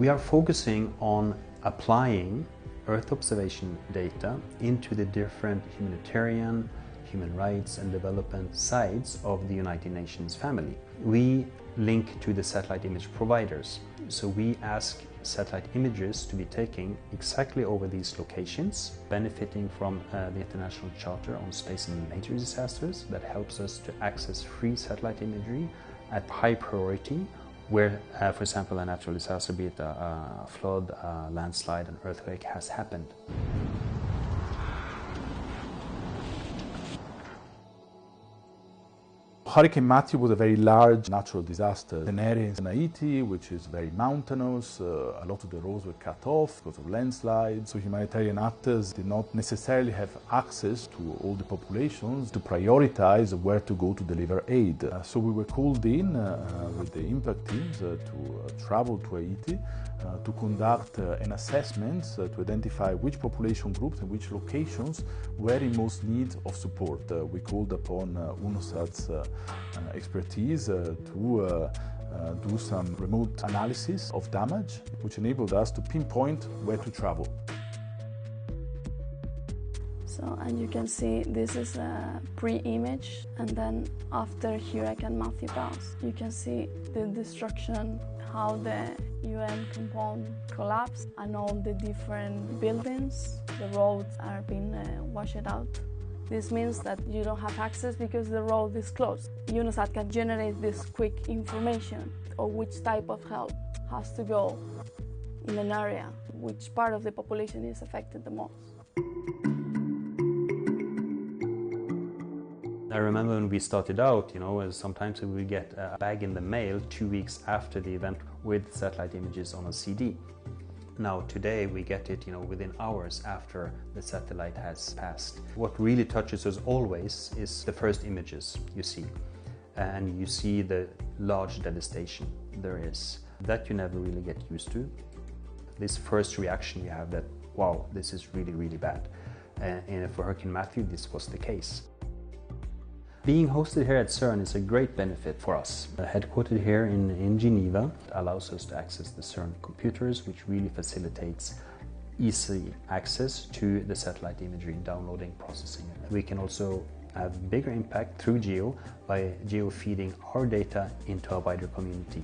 We are focusing on applying Earth observation data into the different humanitarian, human rights and development sides of the United Nations family. We link to the satellite image providers. So we ask satellite images to be taken exactly over these locations, benefiting from the International Charter on Space and Nature Disasters that helps us to access free satellite imagery at high priority where, for example, a natural disaster, be it a flood, a landslide, an earthquake has happened. Hurricane Matthew was a very large natural disaster. An area in Haiti which is very mountainous, a lot of the roads were cut off because of landslides, so humanitarian actors did not necessarily have access to all the populations to prioritize where to go to deliver aid. So we were called in with the impact teams to travel to Haiti to conduct an assessment to identify which population groups and which locations were in most need of support. We called upon UNOSAT's expertise to do some remote analysis of damage, which enabled us to pinpoint where to travel. So, and you can see this is a pre-image, and then after Hurricane Matthew passed, you can see the destruction, how the UN compound collapsed, and all the different buildings, the roads are being washed out. This means that you don't have access because the road is closed. UNOSAT can generate this quick information of which type of help has to go in an area, which part of the population is affected the most. I remember when we started out, sometimes we would get a bag in the mail 2 weeks after the event with satellite images on a CD. Now today we get it within hours after the satellite has passed. What really touches us always is the first images you see. And you see the large devastation there is. That you never really get used to. This first reaction you have that, wow, this is really, really bad. And for Hurricane Matthew, this was the case. Being hosted here at CERN is a great benefit for us. Headquartered here in Geneva allows us to access the CERN computers, which really facilitates easy access to the satellite imagery, downloading, processing. We can also have bigger impact through GEO by geo-feeding our data into a wider community.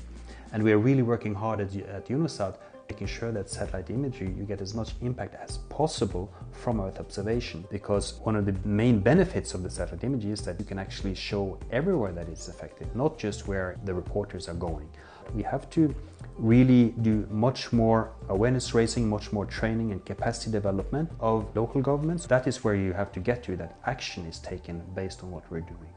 And we are really working hard at UNOSAT, making sure that satellite imagery, you get as much impact as possible from Earth observation, because one of the main benefits of the satellite imagery is that you can actually show everywhere that it's affected, not just where the reporters are going. We have to really do much more awareness raising, much more training and capacity development of local governments. That is where you have to get to, that action is taken based on what we're doing.